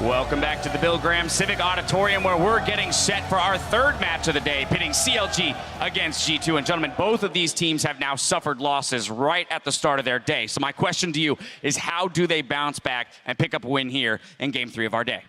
Welcome back to the Bill Graham Civic Auditorium, where we're getting set for our third match of the day, pitting CLG against G2. And gentlemen, both of these teams have now suffered losses right at the start of their day. So my question to you is, how do they bounce back and pick up a win here in Game 3 of our day?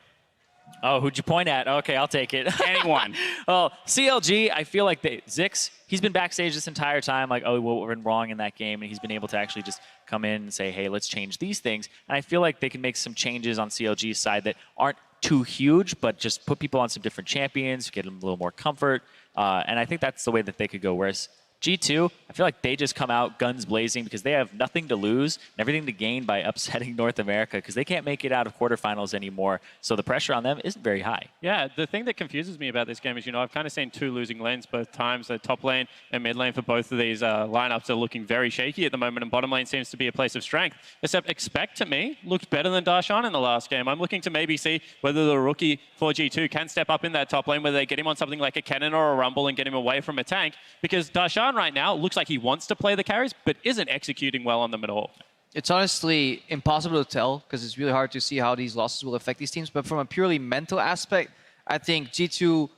Oh, who'd you point at? Okay, I'll take it. Anyone. Oh, CLG, I feel like Zix, he's been backstage this entire time, like, oh, what went wrong in that game, and he's been able to actually just come in and say, hey, let's change these things. And I feel like they can make some changes on CLG's side that aren't too huge, but just put people on some different champions, get them a little more comfort. And I think that's the way that they could go. Whereas G2, I feel like they just come out guns blazing because they have nothing to lose and everything to gain by upsetting North America because they can't make it out of quarterfinals anymore. So the pressure on them isn't very high. Yeah, the thing that confuses me about this game is, I've kind of seen two losing lanes both times. The top lane and mid lane for both of these lineups are looking very shaky at the moment, and bottom lane seems to be a place of strength. Except Expect, to me, looked better than Darshan in the last game. I'm looking to maybe see whether the rookie for G2 can step up in that top lane, whether they get him on something like a Cannon or a Rumble and get him away from a tank, because Darshan right now looks like he wants to play the carries, but isn't executing well on them at all. It's honestly impossible to tell because it's really hard to see how these losses will affect these teams. But from a purely mental aspect, I think G2,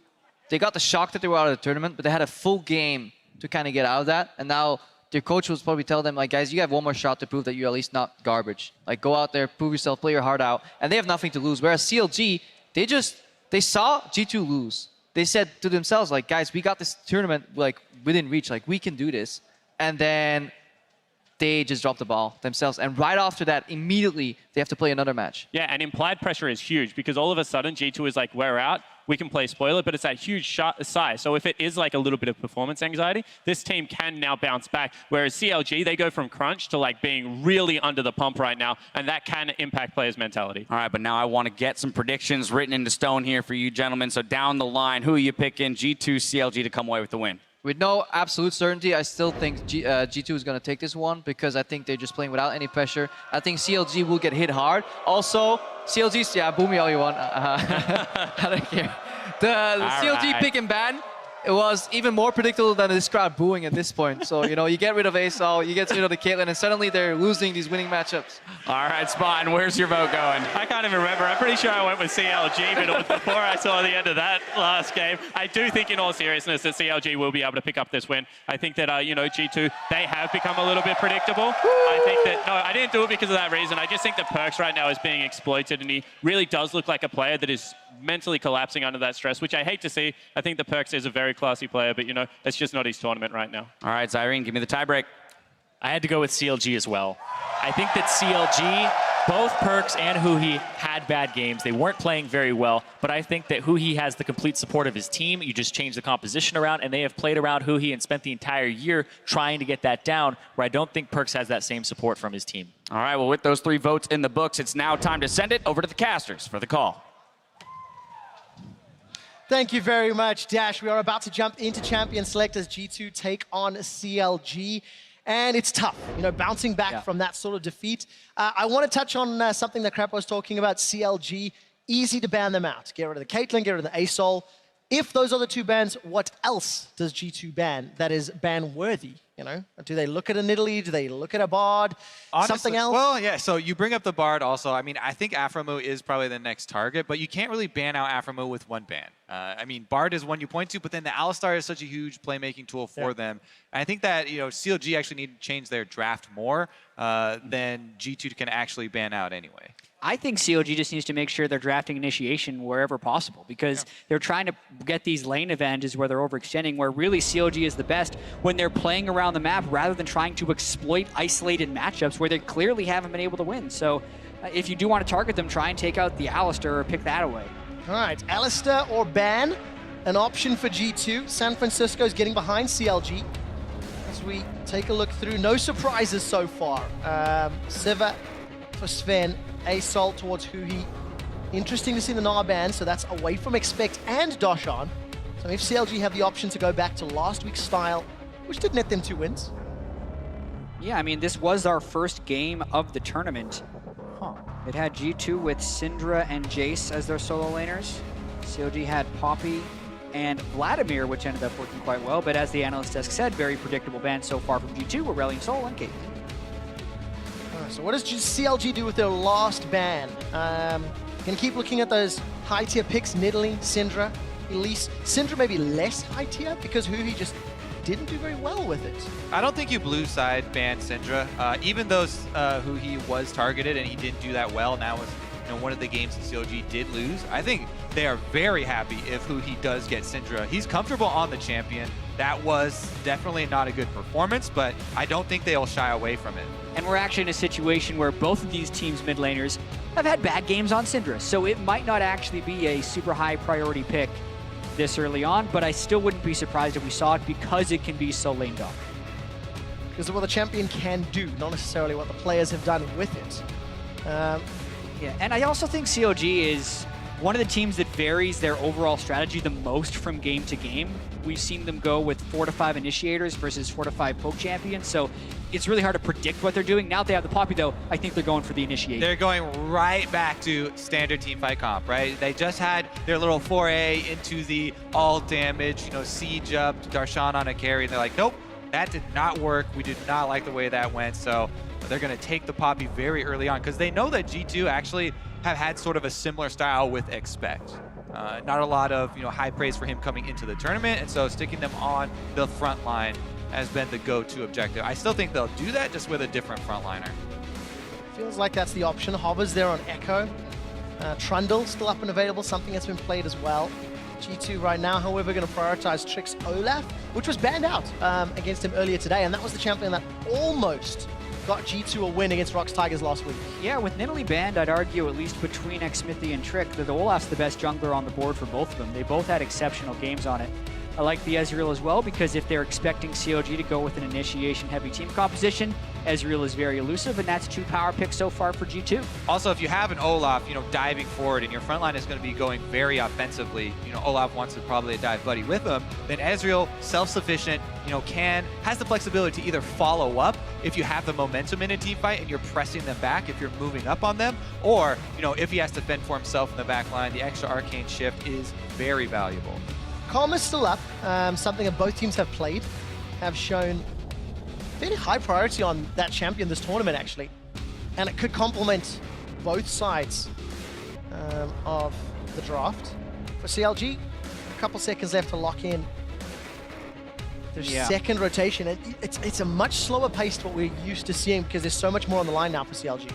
they got the shock that they were out of the tournament, but they had a full game to kind of get out of that. And now their coach will probably tell them, like, guys, you have one more shot to prove that you're at least not garbage. Like, go out there, prove yourself, play your heart out. And they have nothing to lose. Whereas CLG, they saw G2 lose. They said to themselves, like, guys, we got this tournament, like, within reach. Like, we can do this. And then they just dropped the ball themselves. And right after that, immediately, they have to play another match. Yeah, and implied pressure is huge because all of a sudden, G2 is like, we're out. We can play spoiler, but it's that huge size. So if it is like a little bit of performance anxiety, this team can now bounce back. Whereas CLG, they go from crunch to like being really under the pump right now, and that can impact players' mentality. All right, but now I want to get some predictions written into stone here for you gentlemen. So down the line, who are you picking, G2, CLG, to come away with the win? With no absolute certainty, I still think G2 is going to take this one because I think they're just playing without any pressure. I think CLG will get hit hard. Also, CLG's, yeah, boo me all you want. I don't care. The CLG pick and ban, it was even more predictable than this crowd booing at this point. So, you get rid of Asol, you get rid of the Caitlyn, and suddenly they're losing these winning matchups. All right, Spawn, where's your vote going? I can't even remember. I'm pretty sure I went with CLG, but it was before I saw the end of that last game. I do think, in all seriousness, that CLG will be able to pick up this win. I think that, G2, they have become a little bit predictable. I think that, no, I didn't do it because of that reason. I just think that Perks right now is being exploited, and he really does look like a player that is mentally collapsing under that stress, which I hate to see. I think the Perks is a very classy player, but, it's just not his tournament right now. All right, Zyrene, give me the tiebreak. I had to go with CLG as well. I think that CLG, both Perks and Huhi had bad games. They weren't playing very well, but I think that Huhi has the complete support of his team. You just change the composition around, and they have played around Huhi and spent the entire year trying to get that down, where I don't think Perks has that same support from his team. All right, well, with those 3 votes in the books, it's now time to send it over to the casters for the call. Thank you very much, Dash. We are about to jump into Champion Select as G2 take on CLG. And it's tough, bouncing back from that sort of defeat. I want to touch on something that Crap was talking about, CLG. Easy to ban them out. Get rid of the Caitlyn, get rid of the Asol. If those are the 2 bans, what else does G2 ban that is ban-worthy? Do they look at a Nidalee? Do they look at a Bard? Honestly, something else? Well, yeah, so you bring up the Bard also. I mean, I think Aphromoo is probably the next target, but you can't really ban out Aphromoo with one ban. I mean, Bard is one you point to, but then the Alistar is such a huge playmaking tool for them. And I think that, CLG actually need to change their draft more than G2 can actually ban out anyway. I think CLG just needs to make sure they're drafting initiation wherever possible because they're trying to get these lane advantages where they're overextending, where really CLG is the best when they're playing around the map rather than trying to exploit isolated matchups where they clearly haven't been able to win. So if you do want to target them, try and take out the Alistar or pick that away. All right, Alistar or ban, an option for G2. San Francisco's getting behind CLG. As we take a look through, no surprises so far. Siva for Sven. Asol towards Huhi. Interesting to see the Nar ban, so that's away from Expect and Darshan. So if CLG have the option to go back to last week's style, which did net them 2 wins. Yeah, I mean, this was our first game of the tournament. It had G2 with Syndra and Jace as their solo laners. CLG had Poppy and Vladimir, which ended up working quite well, but as the analyst desk said, very predictable ban so far from G2, Aurelion Sol and Caitlyn. So what does CLG do with their last ban? Gonna keep looking at those high tier picks, Nidalee, Syndra, Elise. Syndra maybe less high tier because Huhi just didn't do very well with it. I don't think you blue side banned Syndra, even though who he was targeted and he didn't do that well. Now was one of the games that CLG did lose. I think they are very happy if who he does get Syndra. He's comfortable on the champion. That was definitely not a good performance, but I don't think they'll shy away from it. And we're actually in a situation where both of these teams' mid laners have had bad games on Syndra, so it might not actually be a super high priority pick this early on, but I still wouldn't be surprised if we saw it because it can be so lane dominant. Because of what the champion can do, not necessarily what the players have done with it. Yeah, and I also think CLG is one of the teams that varies their overall strategy the most from game to game. We've seen them go with 4 to 5 initiators versus 4 to 5 poke champions, so it's really hard to predict what they're doing. Now that they have the Poppy, though, I think they're going for the initiation. They're going right back to standard teamfight comp, right? They just had their little foray into the all damage, siege up Darshan on a carry, and they're like, nope, that did not work. We did not like the way that went, so they're going to take the Poppy very early on because they know that G2 actually have had sort of a similar style with Expect. Not a lot of high praise for him coming into the tournament, and so sticking them on the front line has been the go-to objective. I still think they'll do that, just with a different frontliner. Feels like that's the option. Hovers there on Echo. Trundle still up and available, something that's been played as well. G2 right now, however, going to prioritize Trix Olaf, which was banned out against him earlier today, and that was the champion that almost got G2 a win against Rox Tigers last week. Yeah, with Nidalee banned, I'd argue at least between Xmithy and Trick that the Olaf's the best jungler on the board for both of them. They both had exceptional games on it. I like the Ezreal as well because if they're expecting CLG to go with an initiation-heavy team composition, Ezreal is very elusive, and that's 2 power picks so far for G2. Also, if you have an Olaf, diving forward and your front line is going to be going very offensively, Olaf wants to probably dive buddy with him, then Ezreal, self-sufficient, has the flexibility to either follow up if you have the momentum in a team fight and you're pressing them back if you're moving up on them, or, if he has to fend for himself in the back line, the extra arcane shift is very valuable. Calm is still up, something that both teams have played, have shown fairly high priority on that champion this tournament, actually. And it could complement both sides of the draft. For CLG, a couple seconds left to lock in their second rotation. And it's a much slower pace to what we're used to seeing because there's so much more on the line now for CLG.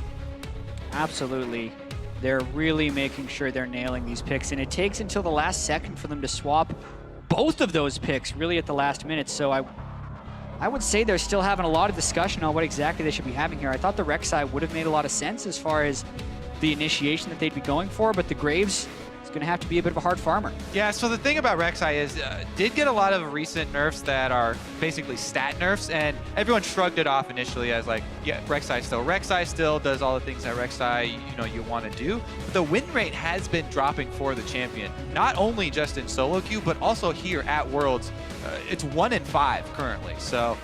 Absolutely. They're really making sure they're nailing these picks, and it takes until the last second for them to swap both of those picks really at the last minute. So I would say they're still having a lot of discussion on what exactly they should be having here. I thought the Rek'Sai would have made a lot of sense as far as the initiation that they'd be going for, but the Graves is going to have to be a bit of a hard farmer. Yeah, so the thing about Rek'Sai is did get a lot of recent nerfs that are basically stat nerfs, and everyone shrugged it off initially as like, yeah, Rek'Sai still does all the things that Rek'Sai you want to do. But the win rate has been dropping for the champion, not only just in solo queue, but also here at Worlds. It's 1 in 5 currently, so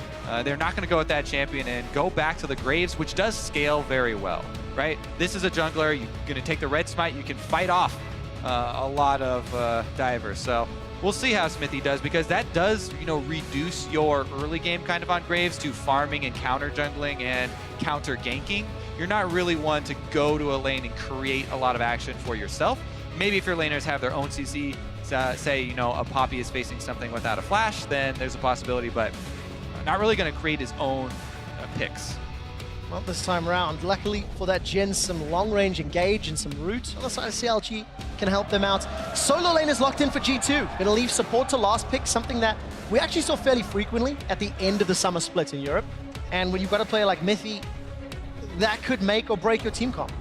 they're not going to go with that champion and go back to the Graves, which does scale very well, right? This is a jungler. You're going to take the red smite. You can fight off a lot of divers. So we'll see how Smithy does, because that does, reduce your early game kind of on Graves to farming and counter jungling and counter ganking. You're not really one to go to a lane and create a lot of action for yourself. Maybe if your laners have their own CC, say, a Poppy is facing something without a flash, then there's a possibility, but not really going to create his own picks. Not this time around. Luckily for that Gen, some long-range engage and some root on the side of CLG can help them out. Solo lane is locked in for G2. Going to leave support to last pick, something that we actually saw fairly frequently at the end of the summer split in Europe. And when you've got a player like Mithy, that could make or break your team comp.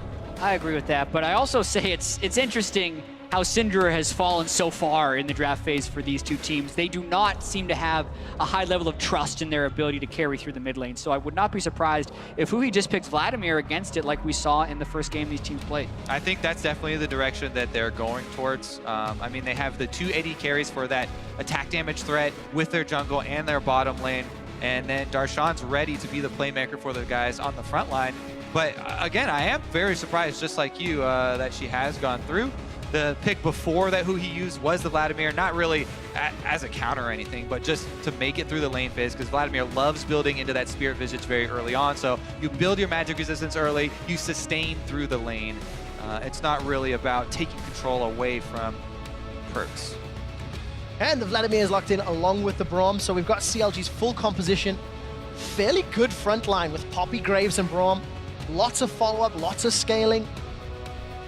I agree with that, but I also say it's interesting how Syndra has fallen so far in the draft phase for these two teams. They do not seem to have a high level of trust in their ability to carry through the mid lane, so I would not be surprised if Huhi just picks Vladimir against it like we saw in the first game these teams played. I think that's definitely the direction that they're going towards. I mean, they have the 280 carries for that attack damage threat with their jungle and their bottom lane, and then Darshan's ready to be the playmaker for the guys on the front line. But again, I am very surprised, just like you, that she has gone through. The pick before that who he used was the Vladimir, not really as a counter or anything, but just to make it through the lane phase, because Vladimir loves building into that Spirit Visage very early on. So you build your magic resistance early, you sustain through the lane. It's not really about taking control away from Perks. And the Vladimir is locked in along with the Braum, so we've got CLG's full composition. Fairly good front line with Poppy, Graves, and Braum. Lots of follow-up, lots of scaling.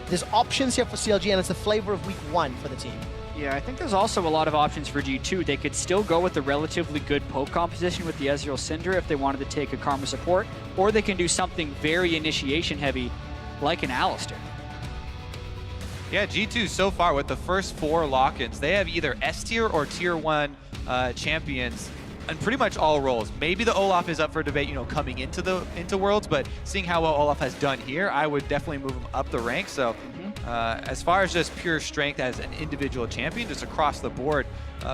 There's options here for CLG, and it's the flavor of week 1 for the team. Yeah, I think there's also a lot of options for G2. They could still go with the relatively good poke composition with the Ezreal Syndra if they wanted to take a Karma support, or they can do something very initiation heavy like an Alistar. Yeah, G2 so far with the first 4 lock-ins, they have either S tier or tier 1 champions in pretty much all roles. Maybe the Olaf is up for debate, you know, coming into Worlds, but seeing how well Olaf has done here, I would definitely move him up the ranks. So as far as just pure strength as an individual champion, just across the board,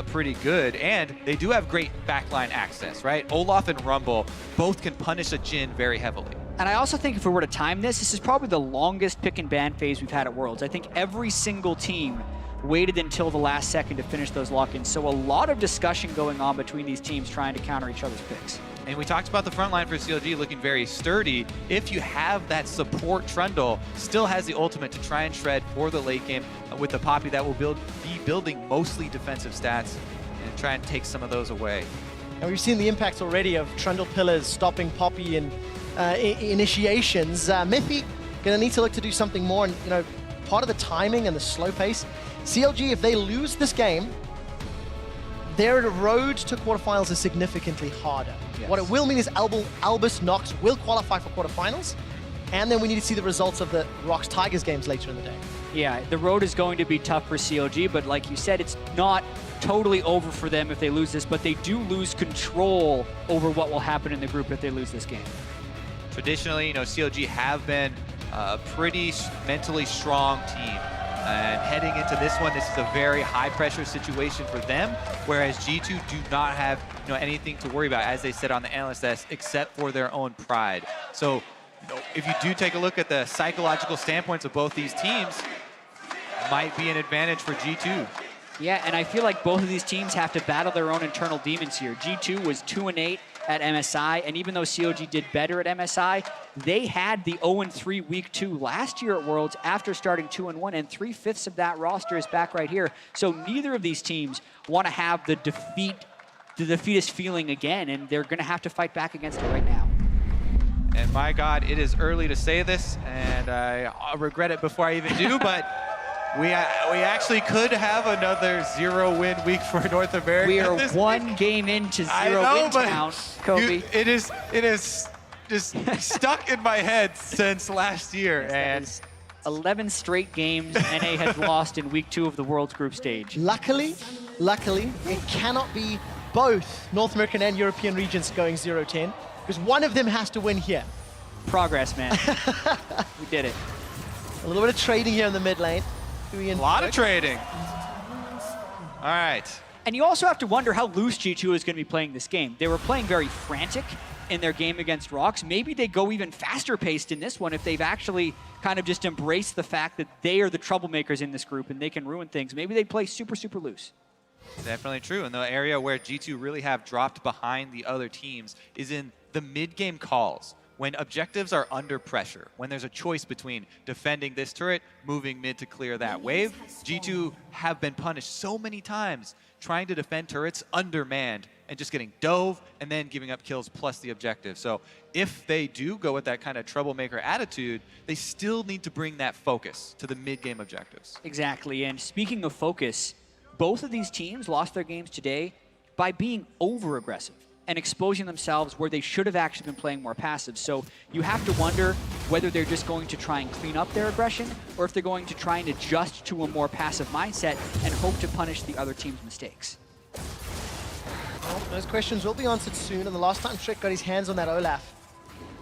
pretty good. And they do have great backline access, right? Olaf and Rumble both can punish a Jhin very heavily. And I also think if we were to time this is probably the longest pick and ban phase we've had at Worlds. I think every single team waited until the last second to finish those lock-ins. So a lot of discussion going on between these teams trying to counter each other's picks. And we talked about the front line for CLG looking very sturdy. If you have that support, Trundle still has the ultimate to try and shred for the late game with the Poppy that will be building mostly defensive stats and try and take some of those away. And we've seen the impacts already of Trundle Pillars stopping Poppy and initiations. Mythy gonna need to look to do something more, and you know, part of the timing and the slow pace. CLG, if they lose this game, their road to quarterfinals is significantly harder. Yes. What it will mean is Albus Nox will qualify for quarterfinals, and then we need to see the results of the Rocks Tigers games later in the day. Yeah, the road is going to be tough for CLG, but like you said, it's not totally over for them if they lose this, but they do lose control over what will happen in the group if they lose this game. Traditionally, you know, CLG have been a pretty mentally strong team. And heading into this one, this is a very high-pressure situation for them, whereas G2 do not have, you know, anything to worry about, as they said on the analyst desk, except for their own pride. So, you know, if you do take a look at the psychological standpoints of both these teams, might be an advantage for G2. Yeah, and I feel like both of these teams have to battle their own internal demons here. G2 was 2-8 at MSI, and even though CLG did better at MSI, they had the 0-3 week 2 last year at Worlds after starting 2-1, and 3/5 of that roster is back right here. So neither of these teams want to have the defeatist feeling again, and they're going to have to fight back against it right now. And my God, it is early to say this, and I'll regret it before I even do, but we actually could have another 0-win week for North America. We are one game into 0-win count, Kobe. It is just stuck in my head since last year. Yes, and 11 straight games NA has lost in week 2 of the World's group stage. Luckily, it cannot be both North American and European regions going 0-10, because one of them has to win here. Progress, man. We did it. A little bit of trading here in the mid lane. A lot of trading. All right. And you also have to wonder how loose G2 is going to be playing this game. They were playing very frantic in their game against Rocks. Maybe they go even faster paced in this one if they've actually kind of just embraced the fact that they are the troublemakers in this group and they can ruin things. Maybe they play super, super loose. Definitely true. And the area where G2 really have dropped behind the other teams is in the mid-game calls. When objectives are under pressure, when there's a choice between defending this turret, moving mid to clear that wave, G2 have been punished so many times trying to defend turrets undermanned and just getting dove and then giving up kills plus the objective. So if they do go with that kind of troublemaker attitude, they still need to bring that focus to the mid-game objectives. Exactly, and speaking of focus, both of these teams lost their games today by being over-aggressive and exposing themselves where they should have actually been playing more passive. So you have to wonder whether they're just going to try and clean up their aggression or if they're going to try and adjust to a more passive mindset and hope to punish the other team's mistakes. Well, those questions will be answered soon, and the last time Trick got his hands on that Olaf,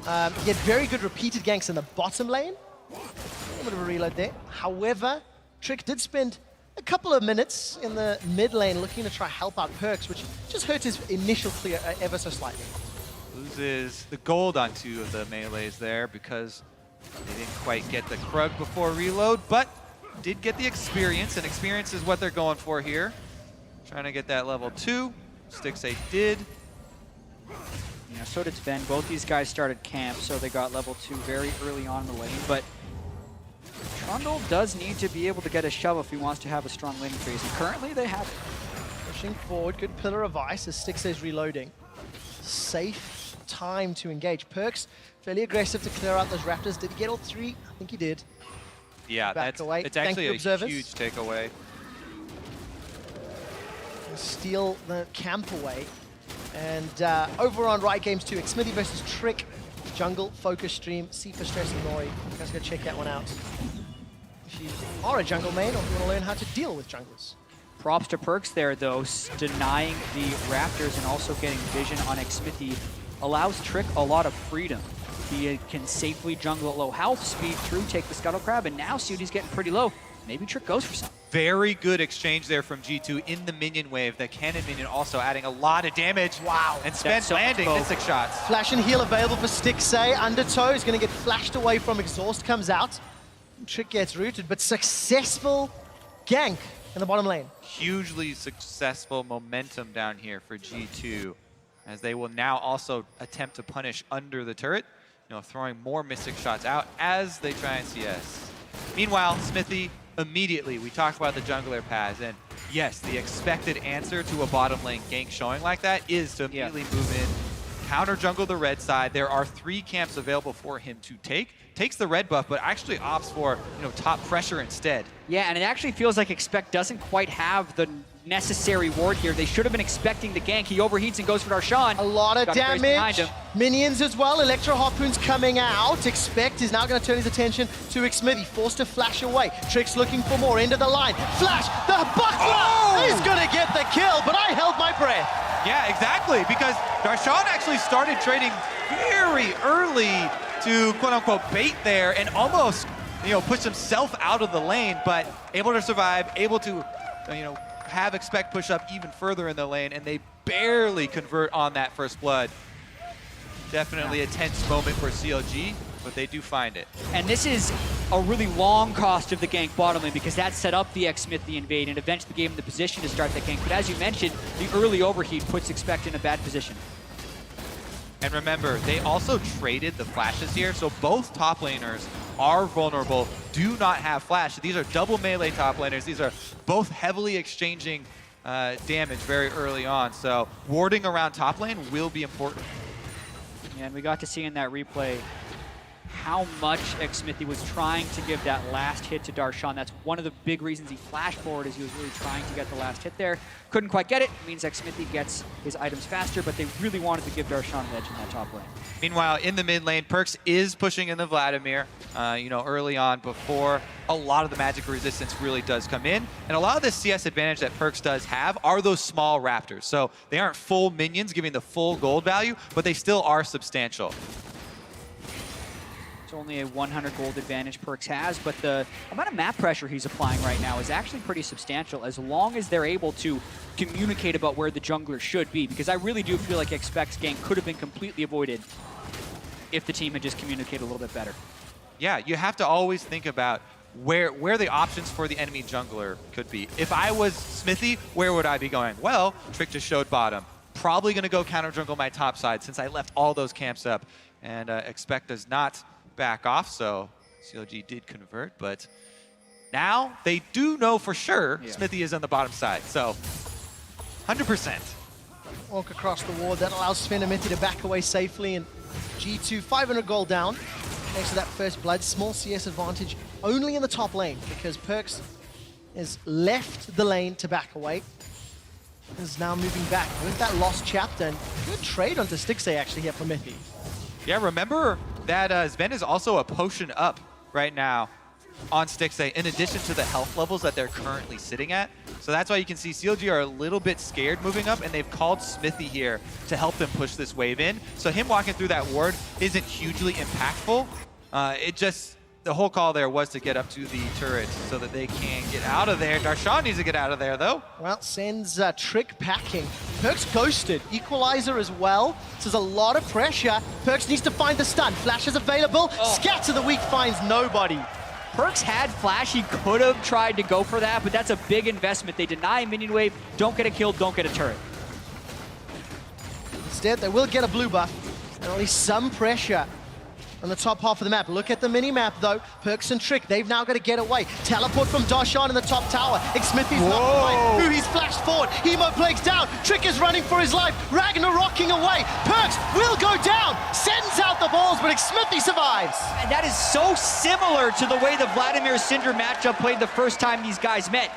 he had very good repeated ganks in the bottom lane. A little bit of a reload there. However, Trick did spend a couple of minutes in the mid lane looking to try help out Perks, which just hurt his initial clear ever so slightly. Loses the gold on 2 of the melees there because they didn't quite get the Krug before reload, but did get the experience, and experience is what they're going for here. Trying to get that level 2. Stixate did. Yeah, so did Sven. Both these guys started camp, so they got level 2 very early on in the lane, but Trundle does need to be able to get a shove if he wants to have a strong laning phase, and currently they have it. Pushing forward, good pillar of ice as Styx is reloading. Safe time to engage. Perks, fairly aggressive to clear out those Raptors. Did he get all 3? I think he did. Yeah, Back away. it's Thank actually you, a observers. huge takeaway. Steal the camp away. And over on Riot Games 2, Xmithy versus Trick, jungle focus stream, C for Stress and Nori. You guys go check that one out. If you are a jungle main or if you want to learn how to deal with junglers. Props to Perks there, though, denying the Raptors and also getting vision on Xmithy allows Trick a lot of freedom. He can safely jungle at low health, speed through, take the Scuttle Crab, and now COD's getting pretty low. Maybe Trick goes for some. Very good exchange there from G2 in the minion wave. The cannon minion also adding a lot of damage. Wow. And Sven so landing much Mystic shots. Flash and heal available for Stixay. Undertow is going to get flashed away from Exhaust, comes out. Trick gets rooted, but successful gank in the bottom lane. Hugely successful momentum down here for G2 as they will now also attempt to punish under the turret, throwing more Mystic shots out as they try and CS. Meanwhile, Xmithy immediately, we talked about the jungler paths, and yes, the expected answer to a bottom lane gank showing like that is to immediately move in, counter jungle the red side. There are 3 camps available for him to take. Takes the red buff, but actually opts for top pressure instead. Yeah, and it actually feels like Expect doesn't quite have the necessary ward here. They should have been expecting the gank. He overheats and goes for Darshan. A lot of Got Grace behind damage. him. Minions as well. Electro Harpoon's coming out. Expect is now going to turn his attention to Xmithy. Forced to flash away. Trick's looking for more. End of the line. Flash! The buckler! He's going to get the kill, but I held my breath. Yeah, exactly, because Darshan actually started trading very early to quote-unquote bait there and almost, push himself out of the lane, but able to survive, able to, have Expect push up even further in the lane, and they barely convert on that first blood. Definitely a tense moment for CLG, but they do find it. And this is a really long cost of the gank bottom lane because that set up the Xmithy invade and eventually gave him the position to start that gank. But as you mentioned, the early overheat puts Expect in a bad position. And remember, they also traded the flashes here, so both top laners are vulnerable, do not have flash. These are double melee top laners. These are both heavily exchanging damage very early on, so warding around top lane will be important. And we got to see in that replay how much Xmithy was trying to give that last hit to Darshan. That's one of the big reasons he flashed forward, is he was really trying to get the last hit there. Couldn't quite get it. It means Xmithy gets his items faster, but they really wanted to give Darshan an edge in that top lane. Meanwhile, in the mid lane, Perks is pushing in the Vladimir, early on before a lot of the magic resistance really does come in. And a lot of the CS advantage that Perks does have are those small Raptors. So they aren't full minions giving the full gold value, but they still are substantial. It's only a 100 gold advantage Perks has, but the amount of map pressure he's applying right now is actually pretty substantial as long as they're able to communicate about where the jungler should be, because I really do feel like Expect's gank could have been completely avoided if the team had just communicated a little bit better. Yeah, you have to always think about where the options for the enemy jungler could be. If I was Xmithy, where would I be going? Well, Trick just showed bottom. Probably going to go counter jungle my top side since I left all those camps up. And Expect does not back off, so CLG did convert, but now they do know for sure Xmithy is on the bottom side, so 100%. Walk across the ward. That allows Sven and Mitty to back away safely, and G2 500 gold down. Next to that first blood, small CS advantage only in the top lane because Perks has left the lane to back away. Is now moving back with that lost chapter, and good trade onto Stixay actually here for Mithy. Yeah, remember that Sven is also a potion up right now on Stixay, in addition to the health levels that they're currently sitting at. So that's why you can see CLG are a little bit scared moving up, and they've called Xmithy here to help them push this wave in. So him walking through that ward isn't hugely impactful. The whole call there was to get up to the turret so that they can get out of there. Darshan needs to get out of there, though. Well, sends Trick packing. Perks ghosted. Equalizer as well. So there's a lot of pressure. Perks needs to find the stun. Flash is available. Scatter the weak finds nobody. Perks had flash. He could have tried to go for that, but that's a big investment. They deny minion wave, don't get a kill, don't get a turret. Instead, they will get a blue buff and at least some pressure on the top half of the map. Look at the mini-map, though. Perks and Trick, they've now got to get away. Teleport from Darshan in the top tower. Xmithy's not away. Ooh, he's flashed forward. Hemoplague's down. Trick is running for his life. Ragnarocking away. Perks will go down. Sends out the balls, but Xmithy survives. And that is so similar to the way the Vladimir Syndra matchup played the first time these guys met.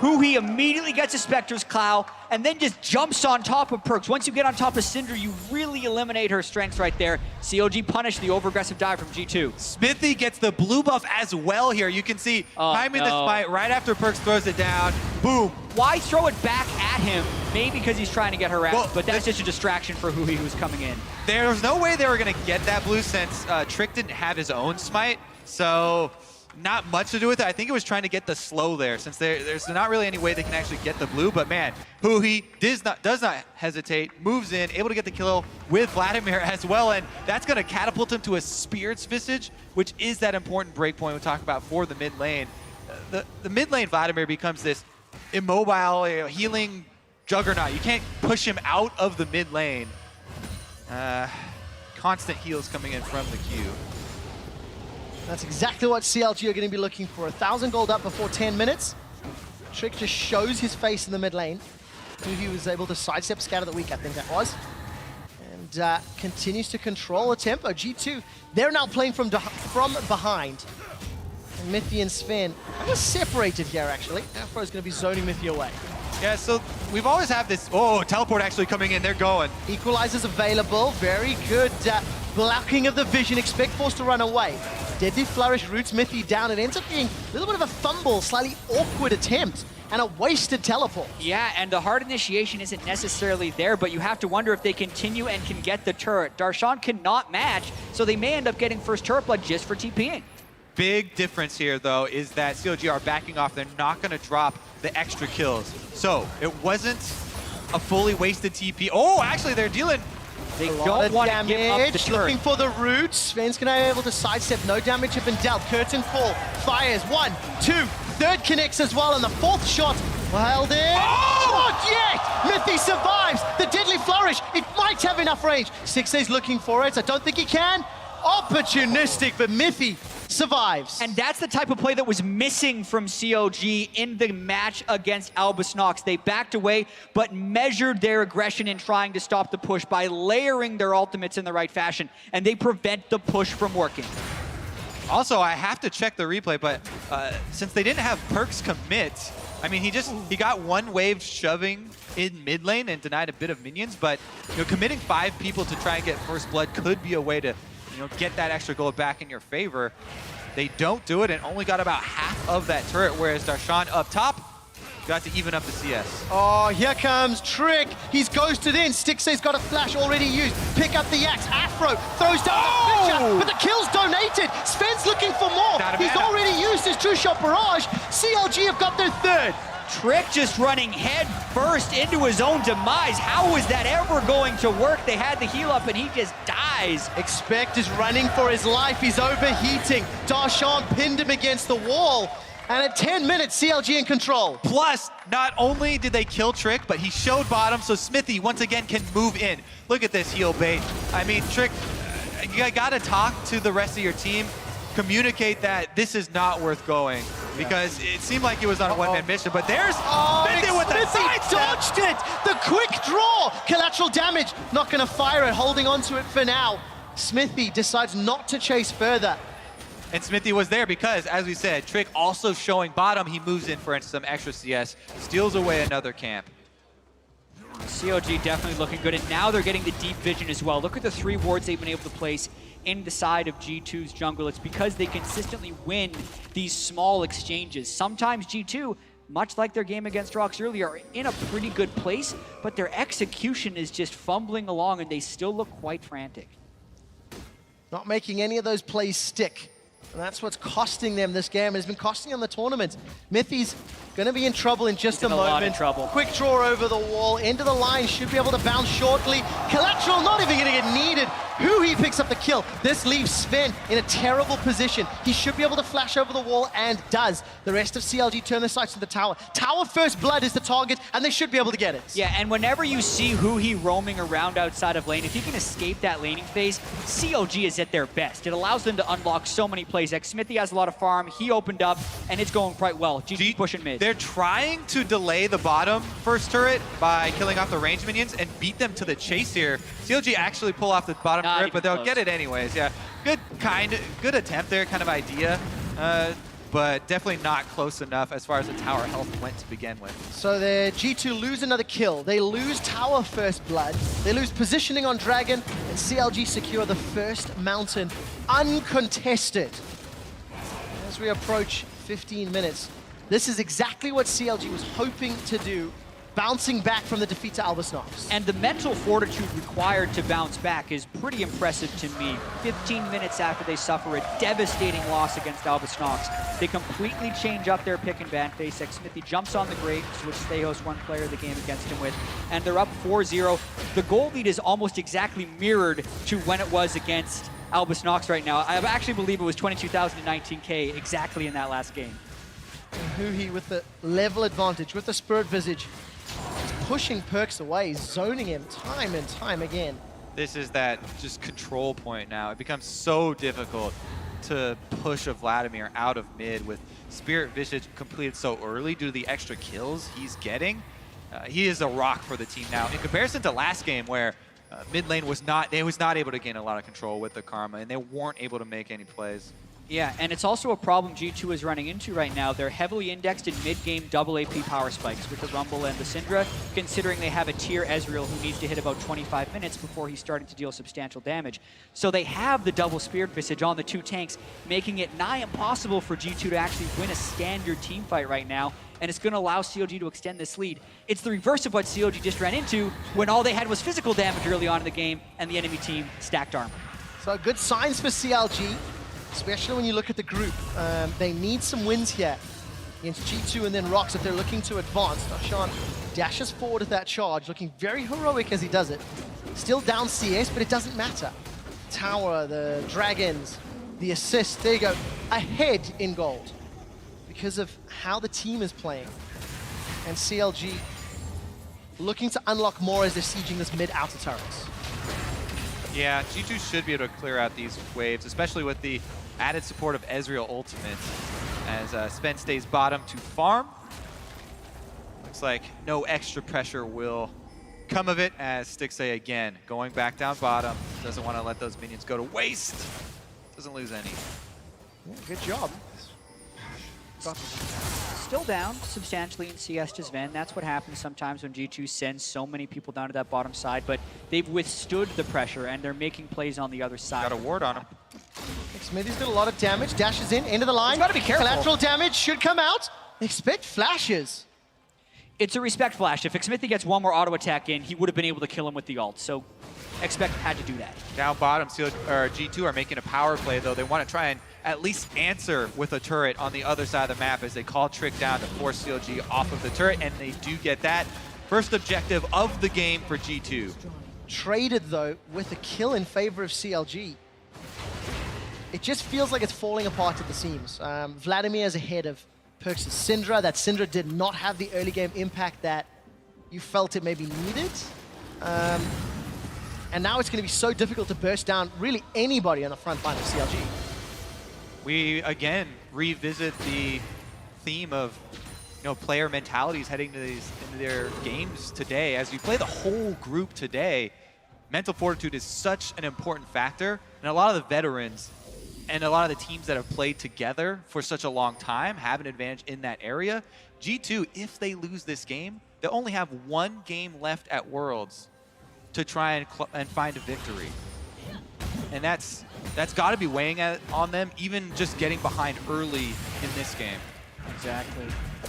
He immediately gets a Spectre's Clow and then just jumps on top of Perks. Once you get on top of Syndra, you really eliminate her strengths right there. COG punished the over-aggressive dive from G2. Smithy gets the blue buff as well here. You can see timing the smite right after Perks throws it down. Boom. Why throw it back at him? Maybe because he's trying to get harassed, Well, but that's just a distraction for who he was coming in. There was no way they were going to get that blue since Trick didn't have his own smite. So not much to do with it. I think it was trying to get the slow there since there's not really any way they can actually get the blue. But man, Huhi does not hesitate, moves in, able to get the kill with Vladimir as well. And that's going to catapult him to a Spirit's Visage, which is that important breakpoint we talk about for the mid lane. The mid lane Vladimir becomes this immobile, healing juggernaut. You can't push him out of the mid lane. Constant heals coming in from the queue. That's exactly what CLG are going to be looking for. 1,000 gold up before 10 minutes. Trick just shows his face in the mid lane. He was able to sidestep Scatter the Weak, I think that was. And continues to control the tempo. G2, they're now playing from behind. And Mithy and Sven are separated here, actually. Afro is going to be zoning Mithy away. Yeah, so we've always had this, teleport actually coming in, they're going. Equalizer's available, very good blocking of the vision. Expect Force to run away. Deadly Flourish roots Mithy down. It ends up being a little bit of a fumble, slightly awkward attempt, and a wasted teleport. Yeah, and the hard initiation isn't necessarily there, but you have to wonder if they continue and can get the turret. Darshan cannot match, so they may end up getting first turret blood just for TPing. Big difference here, though, is that COG are backing off. They're not going to drop the extra kills. So it wasn't a fully wasted TP. Oh, actually, they're dealing. They don't want to give up the turret. Looking for the roots. Sven's going to be able to sidestep. No damage has been dealt. Curtain Call fires. 1, 2. Third connects as well, and the fourth shot. Well, there. Oh! Not yet! Mithy survives. The Deadly Flourish. It might have enough range. 6A's looking for it. I don't think he can. Opportunistic, but Mithy survives. And that's the type of play that was missing from COG in the match against Albus Nox. They backed away, but measured their aggression in trying to stop the push by layering their ultimates in the right fashion, and they prevent the push from working. Also, I have to check the replay, but since they didn't have Perks commit, I mean, he got one wave shoving in mid lane and denied a bit of minions, but committing 5 people to try and get first blood could be a way to get that extra gold back in your favor. They don't do it and only got about half of that turret, whereas Darshan up top got to even up the CS. Oh, here comes Trick. He's ghosted in. Stixay's got a flash already used. Pick up the axe. Afro throws down the Fisher, but the kill's donated. Sven's looking for more. He's already used his True Shot Barrage. CLG have got their third. Trick just running head first into his own demise. How was that ever going to work? They had the heal up and he just dies. Expect is running for his life. He's overheating. Darshan pinned him against the wall. And at 10 minutes, CLG in control. Plus, not only did they kill Trick, but he showed bottom, so Smithy once again can move in. Look at this heal bait. I mean, Trick, you gotta talk to the rest of your team, communicate that this is not worth going, because it seemed like it was on a one-man mission, but there's Smithy with the sidestep. Dodged it! The quick draw! Collateral damage, not gonna fire it, holding on to it for now. Smithy decides not to chase further. And Smithy was there because, as we said, Trick also showing bottom. He moves in for some extra CS, steals away another camp. COG definitely looking good, and now they're getting the deep vision as well. Look at the 3 wards they've been able to place in the side of G2's jungle. It's because they consistently win these small exchanges. Sometimes G2, much like their game against Rox earlier, are in a pretty good place, but their execution is just fumbling along, and they still look quite frantic. Not making any of those plays stick. And that's what's costing them this game. It's been costing them the tournament. Mithy's going to be in trouble in just a moment. A lot of trouble. Quick draw over the wall. Into the line. Should be able to bounce shortly. Collateral not even going to get needed. Huhi picks up the kill. This leaves Sven in a terrible position. He should be able to flash over the wall and does. The rest of CLG turn their sights to the tower. Tower first blood is the target, and they should be able to get it. Yeah, and whenever you see Huhi roaming around outside of lane, if he can escape that laning phase, CLG is at their best. It allows them to unlock so many plays. Smithy has a lot of farm. He opened up, and it's going quite well. GG pushing mid. They're trying to delay the bottom first turret by killing off the range minions and beat them to the chase here. CLG actually pull off the bottom turret, but they'll close. get it anyways. Yeah, good attempt there, kind of idea, but definitely not close enough as far as the tower health went to begin with. So the G2 lose another kill. They lose tower first blood. They lose positioning on Dragon, and CLG secure the first mountain uncontested. As we approach 15 minutes, this is exactly what CLG was hoping to do, bouncing back from the defeat to Albus And the mental fortitude required to bounce back is pretty impressive to me. 15 minutes after they suffer a devastating loss against Albus Nox, they completely change up their pick and ban phase. Smithy jumps on the Grapes, which Thejos one player of the game against him with, and they're up 4-0. The goal lead is almost exactly mirrored to when it was against Albus Nox right now. I actually believe it was 22,019K exactly in that last game. And Huhi with the level advantage, with the Spirit Visage, pushing Perkz away, zoning him time and time again. This is that just control point now. It becomes so difficult to push a Vladimir out of mid with Spirit Visage completed so early due to the extra kills he's getting. He is a rock for the team now. In comparison to last game where mid lane was not able to gain a lot of control with the Karma and they weren't able to make any plays. Yeah, and it's also a problem G2 is running into right now. They're heavily indexed in mid-game double AP power spikes with the Rumble and the Syndra, considering they have a tier Ezreal who needs to hit about 25 minutes before he's starting to deal substantial damage. So they have the double Spirit Visage on the two tanks, making it nigh impossible for G2 to actually win a standard team fight right now, and it's going to allow CLG to extend this lead. It's the reverse of what CLG just ran into when all they had was physical damage early on in the game and the enemy team stacked armor. So good signs for CLG. Especially when you look at the group. They need some wins here against G2 and then Rox if they're looking to advance. Darshan dashes forward with that charge, looking very heroic as he does it. Still down CS, but it doesn't matter. Tower, the Dragons, the assist, there you go. Ahead in gold because of how the team is playing. And CLG looking to unlock more as they're sieging this mid-outer turrets. Yeah, G2 should be able to clear out these waves, especially with the added support of Ezreal Ultimate, as Sven stays bottom to farm. Looks like no extra pressure will come of it, as Stixxay again going back down bottom. Doesn't want to let those minions go to waste. Doesn't lose any. Yeah, good job. Still down substantially in CS to Sven. That's what happens sometimes when G2 sends so many people down to that bottom side, but they've withstood the pressure and they're making plays on the other side. Got a ward on him. Smithy's got a lot of damage, dashes in, end of the line. He's gotta be careful. Collateral damage should come out. Expect flashes. It's a respect flash. If Smithy gets one more auto attack in, he would have been able to kill him with the ult, so Expect had to do that. Down bottom, G2 are making a power play, though. They want to try and at least answer with a turret on the other side of the map as they call Trick down to force CLG off of the turret, and they do get that. First objective of the game for G2. Traded, though, with a kill in favor of CLG. It just feels like it's falling apart at the seams. Vladimir is ahead of Perkz' Syndra. That Syndra did not have the early game impact that you felt it maybe needed. And now it's going to be so difficult to burst down really anybody on the front line of CLG. We, again, revisit the theme of player mentalities heading to into their games today. As we play the whole group today, mental fortitude is such an important factor. And a lot of the veterans and a lot of the teams that have played together for such a long time have an advantage in that area. G2, if they lose this game, they'll only have one game left at Worlds to try and find a victory. And that's got to be weighing on them, even just getting behind early in this game. Exactly.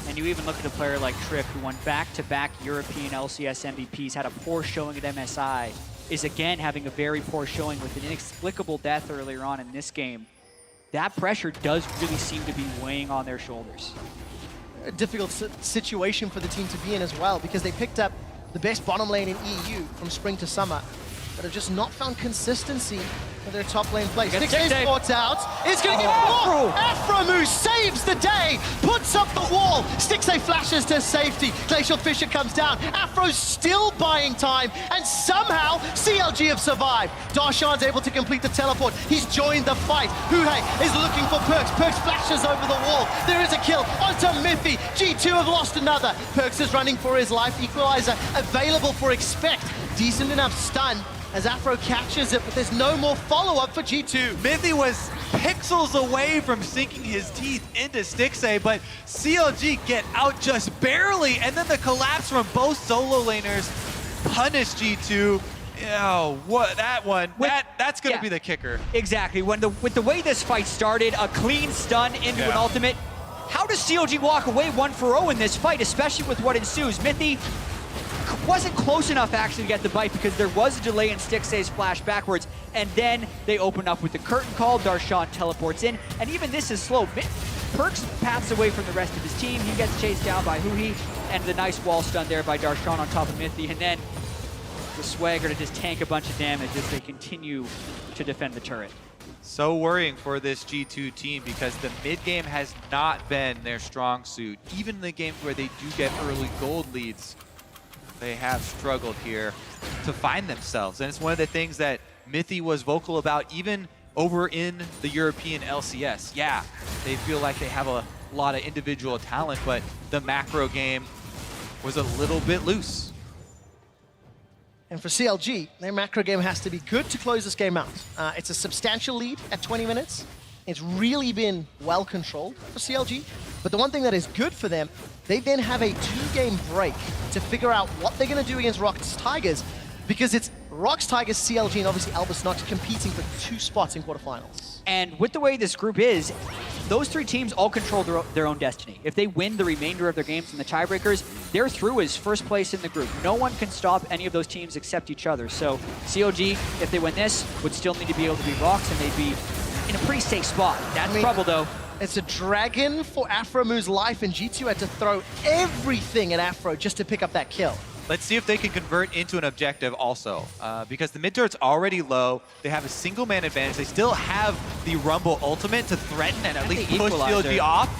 And you even look at a player like Trick, who won back-to-back European LCS MVPs, had a poor showing at MSI, is again having a very poor showing with an inexplicable death earlier on in this game. That pressure does really seem to be weighing on their shoulders. A difficult situation for the team to be in as well, because they picked up the best bottom lane in EU from spring to summer. but have just not found consistency for their top lane play. Gets Stixxay's Stixxay. caught out. It's going to get blocked. Afromu saves the day, puts up the wall. Stixxay flashes to safety. Glacial Fissure comes down. Afro's still buying time, and somehow CLG have survived. Darshan's able to complete the teleport. He's joined the fight. Huhei is looking for Perkz. Perkz flashes over the wall. There is a kill onto Mithy. G2 have lost another. Perkz is running for his life. Equalizer available for Expect. Decent enough stun as Afro catches it, but there's no more follow-up for G2. Mithy was pixels away from sinking his teeth into Stixxay, but CLG get out just barely, and then the collapse from both solo laners punish G2. Oh, what that one? That's gonna be the kicker. Exactly. With the way this fight started, a clean stun into an ultimate. How does CLG walk away 1-0 in this fight, especially with what ensues? Mithy wasn't close enough actually to get the bite because there was a delay in Stixxay's flash backwards, and then they open up with the curtain call. Darshan teleports in, and even this is slow. Perkz paths away from the rest of his team. He gets chased down by Huhi, and the nice wall stun there by Darshan on top of Mithy, and then the Swagger to just tank a bunch of damage as they continue to defend the turret. So worrying for this G2 team because the mid game has not been their strong suit. Even in the games where they do get early gold leads, they have struggled here to find themselves. And it's one of the things that Mithy was vocal about even over in the European LCS. Yeah, they feel like they have a lot of individual talent, but the macro game was a little bit loose. And for CLG, their macro game has to be good to close this game out. It's a substantial lead at 20 minutes. It's really been well controlled for CLG. But the one thing that is good for them, they then have a 2-game break to figure out what they're going to do against Rox Tigers, because it's Rox Tigers, CLG, and obviously Albus Nox competing for 2 spots in quarterfinals. And with the way this group is, those 3 teams all control their own destiny. If they win the remainder of their games in the tiebreakers, they're through as first place in the group. No one can stop any of those teams except each other. So CLG, if they win this, would still need to be able to beat Rox, and they'd be in a pretty safe spot. That's trouble, though. It's a dragon for Afromu's life, and G2 had to throw everything at Afro just to pick up that kill. Let's see if they can convert into an objective also, because the mid turret's already low. They have a single man advantage. They still have the Rumble ultimate to threaten and at least push CLG off.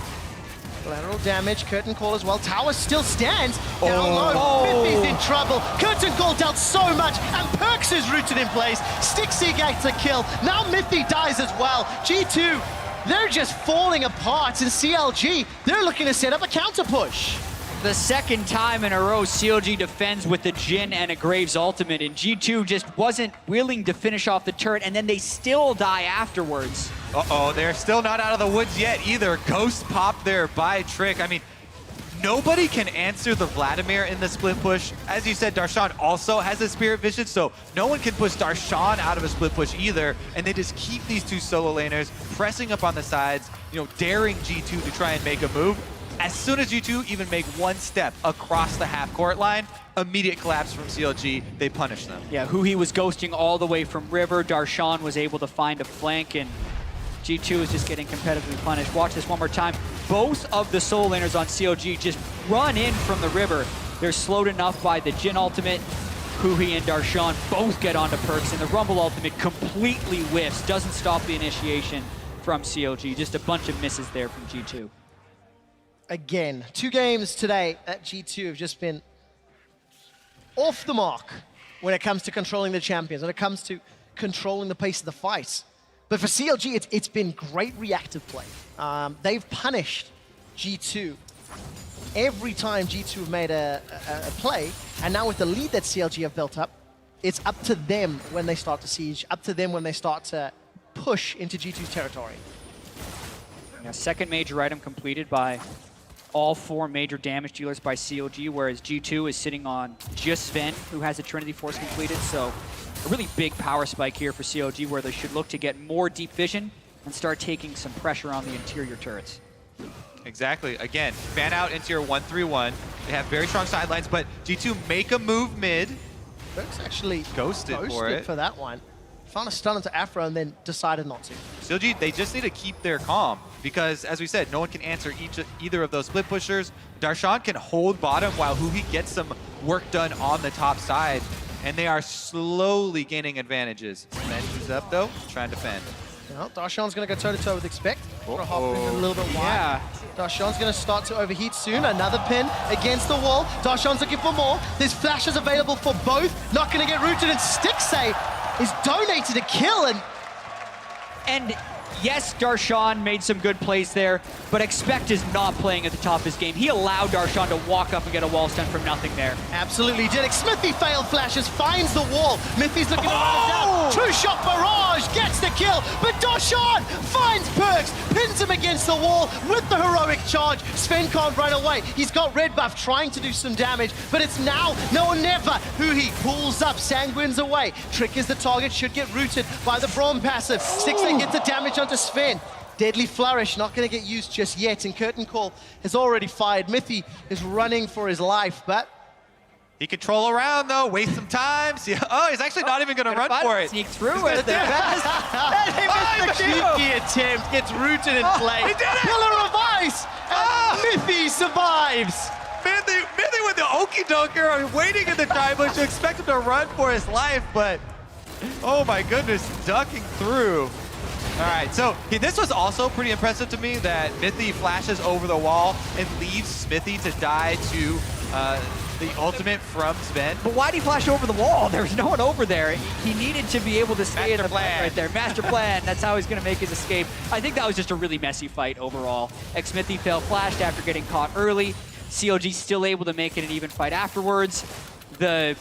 Collateral damage, curtain call as well. Tower still stands down low. Mithy's in trouble. Curtain call dealt so much, and Perkz is rooted in place. Stixxay gets a kill. Now Mithy dies as well. G2, they're just falling apart, and CLG, they're looking to set up a counter push. The second time in a row, CLG defends with the Jhin and a Graves ultimate, and G2 just wasn't willing to finish off the turret, and then they still die afterwards. Uh-oh, they're still not out of the woods yet either. Ghost popped there by Trick. I mean, nobody can answer the Vladimir in the split push. As you said, Darshan also has a Spirit Vision, so no one can push Darshan out of a split push either, and they just keep these 2 solo laners pressing up on the sides, daring G2 to try and make a move. As soon as G2 even make one step across the half-court line, immediate collapse from CLG, they punish them. Yeah, Huhi was ghosting all the way from River. Darshan was able to find a flank, and G2 is just getting competitively punished. Watch this one more time. Both of the solo laners on CLG just run in from the River. They're slowed enough by the Jhin ultimate. Huhi and Darshan both get onto Perkz, and the Rumble ultimate completely whiffs, doesn't stop the initiation from CLG. Just a bunch of misses there from G2. Again, 2 games today at G2 have just been off the mark when it comes to controlling the champions, when it comes to controlling the pace of the fight. But for CLG, it's been great reactive play. They've punished G2 every time G2 have made a play, and now with the lead that CLG have built up, it's up to them when they start to siege, up to them when they start to push into G2's territory. Yeah, second major item completed by all 4 major damage dealers by CLG, whereas G2 is sitting on just Sven, who has a Trinity Force completed. So a really big power spike here for CLG, where they should look to get more deep vision and start taking some pressure on the interior turrets. Exactly. Again, fan out into your 1-3-1. They have very strong sidelines, but G2 make a move mid. Perkz actually ghosted for it. For that one. Found a stun into Afro and then decided not to. CLG, they just need to keep their calm because, as we said, no one can answer either of those split pushers. Darshan can hold bottom while Huhi gets some work done on the top side. and they are slowly gaining advantages. Sven moves up though, trying to defend. Well, Darshan's going to go toe-to-toe with Expect. Gonna hop in a little bit wide. Darshan's going to start to overheat soon. Another pin against the wall. Darshan's looking for more. There's flashes available for both. Not going to get rooted, and Stixay is donated a kill. And yes, Darshan made some good plays there, but Expect is not playing at the top of his game. He allowed Darshan to walk up and get a wall stun from nothing there. Absolutely did. Smithy failed flashes, finds the wall. Mithy's looking to run it down. Two-shot barrage, gets the kill, but Darshan finds Perks, pins him against the wall with the heroic charge. Sven can't run away. He's got red buff trying to do some damage, but it's now, no or never. He pulls up, Sanguine's away. Trick is the target, should get rooted by the Braum passive. Stixay gets the damage onto Sven. Deadly Flourish, not going to get used just yet, and Curtain Call has already fired. Mithy is running for his life, but He can troll around though, waste some time. See, oh, he's actually not even going to run for it. Sneak through it. he missed the cheeky attempt, gets rooted in place. He did it! Pillar of Ice, and Mithy survives. Mithy with the okie doker, waiting in the dry bush to expect him to run for his life, but oh my goodness, ducking through. All right, so this was also pretty impressive to me that Mithy flashes over the wall and leaves Smithy to die to the ultimate from Sven. But why'd he flash over the wall? There was no one over there. He needed to be able to stay in the plan right there. Master plan. That's how he's going to make his escape. I think that was just a really messy fight overall. Smithy failed flashed after getting caught early. CLG still able to make it an even fight afterwards. The,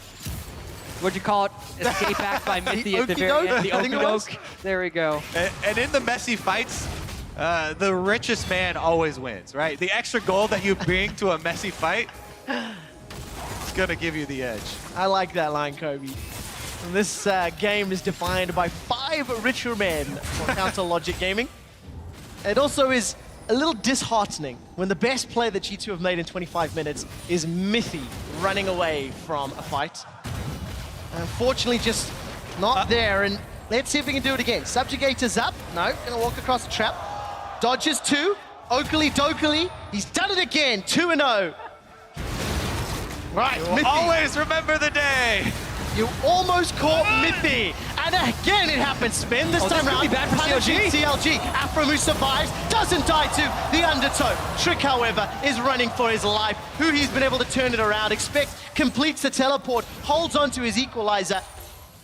what'd you call it? Escape back by Mithy at the very end. The okey-doke. There we go. And in the messy fights, the richest man always wins, right? The extra gold that you bring to a messy fight is going to give you the edge. I like that line, Kobe. And this game is defined by 5 richer men for Counter Logic Gaming. It also is a little disheartening when the best play that G2 have made in 25 minutes is Mithy running away from a fight. Unfortunately, just not there, and let's see if we can do it again. Subjugator's up. No, gonna walk across the trap. Dodges 2. Oakley Dokely. He's done it again. 2-0. Right, Mithy. Always remember the day. You almost caught Mithy. And again, it happens. Spin this time around. Be bad for CLG. CLG. Afromu survives, doesn't die to the undertow. Trick, however, is running for his life. He's been able to turn it around. Expect completes the teleport, holds on to his equalizer.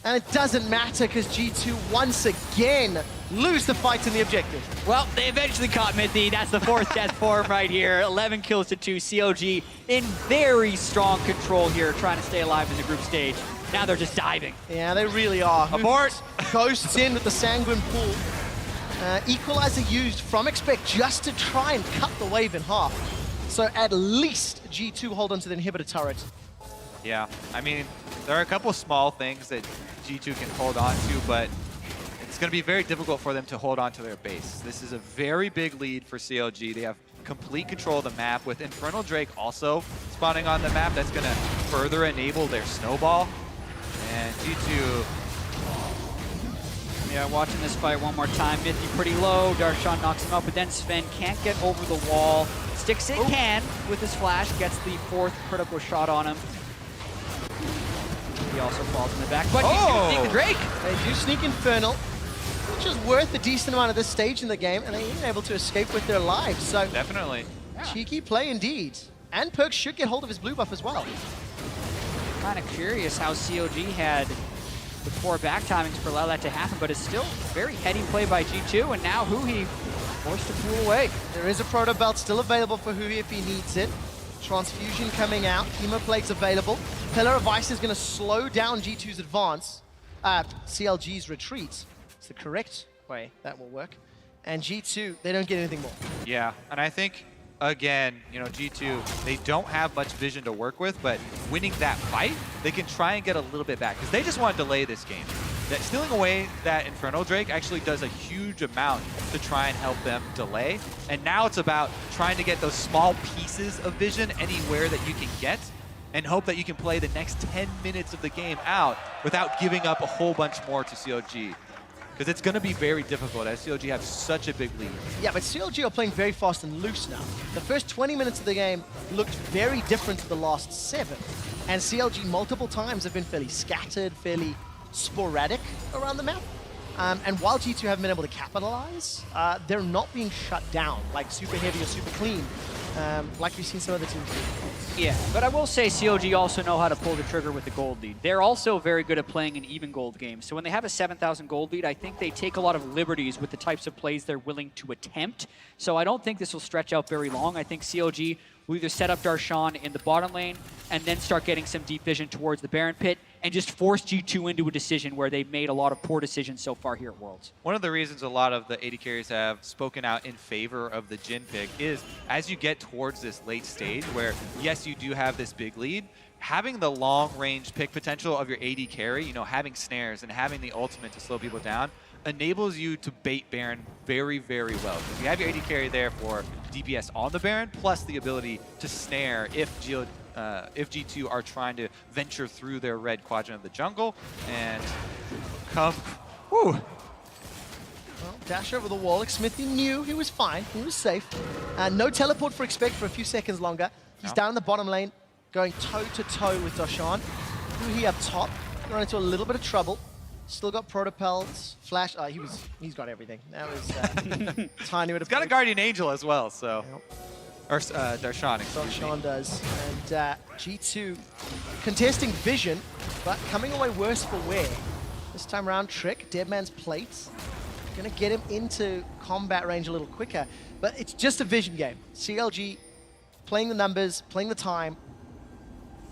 And it doesn't matter because G2 once again lose the fight in the objective. Well, they eventually caught Mithy. That's the 4th death for him right here. 11 kills to 2. CLG in very strong control here, trying to stay alive in the group stage. Now they're just diving. Yeah, they really are. Abort! Ghosts in with the Sanguine pool. Equalizer used from Expect just to try and cut the wave in half. So at least G2 hold on to the inhibitor turret. Yeah, I mean, there are a couple small things that G2 can hold on to, but it's going to be very difficult for them to hold on to their base. This is a very big lead for CLG. They have complete control of the map, with Infernal Drake also spawning on the map. That's going to further enable their snowball. And G2... Yeah, watching this fight one more time. Mithy pretty low. Darshan knocks him up, but then Sven can't get over the wall. Stixay can with his flash, gets the 4th critical shot on him. He also falls in the back, but he's gonna sneak the Drake. They do sneak Infernal, which is worth a decent amount of this stage in the game, and they're even able to escape with their lives. So Definitely. cheeky play indeed. And Perks should get hold of his blue buff as well. Kind of curious how CLG had the 4 back timings for allow that to happen, but it's still very heady play by G2, and now Huhi forced to pull away. There is a Proto Belt still available for Huhi if he needs it. Transfusion coming out, Chemoplate's available. Pillar of Ice is going to slow down G2's advance, CLG's retreat. It's the correct way that will work. And G2, they don't get anything more. Yeah, and I think, again, you know, G2, they don't have much vision to work with, but winning that fight, they can try and get a little bit back, because they just want to delay this game. That stealing away that Infernal Drake actually does a huge amount to try and help them delay. And now it's about trying to get those small pieces of vision anywhere that you can get, and hope that you can play the next 10 minutes of the game out without giving up a whole bunch more to CLG. Because it's going to be very difficult as CLG have such a big lead. Yeah, but CLG are playing very fast and loose now. The first 20 minutes of the game looked very different to the last 7. And CLG multiple times have been fairly scattered, fairly sporadic around the map. And while G2 haven't been able to capitalize, they're not being shut down like super heavy or super clean, like we've seen some other teams do. Yeah, but I will say CLG also know how to pull the trigger with the gold lead. They're also very good at playing an even gold game. So when they have a 7,000 gold lead, I think they take a lot of liberties with the types of plays they're willing to attempt. So I don't think this will stretch out very long. I think CLG will either set up Darshan in the bottom lane and then start getting some deep vision towards the Baron pit and just force G2 into a decision where they've made a lot of poor decisions so far here at Worlds. One of the reasons a lot of the AD carries have spoken out in favor of the Jhin pick is as you get towards this late stage where, yes, you do have this big lead, having the long-range pick potential of your AD carry, you know, having snares and having the ultimate to slow people down, enables you to bait Baron very, very well. Because you have your AD carry there for DPS on the Baron, plus the ability to snare if G2 are trying to venture through their red quadrant of the jungle and come. Whew. Well, dash over the wall. Smithy knew he was fine. He was safe. No teleport for Expect for a few seconds longer. He's down in the bottom lane, going toe-to-toe with Darshan. He up top, run into a little bit of trouble. Still got protopels, flash. He's got everything. That was tiny bit of. He's got a Guardian Angel as well, so. Yep. Or Darshan, excuse me. Darshan does. And G2 contesting vision, but coming away worse for wear. This time around, Trick, Deadman's plates. Gonna get him into combat range a little quicker, but it's just a vision game. CLG playing the numbers, playing the time,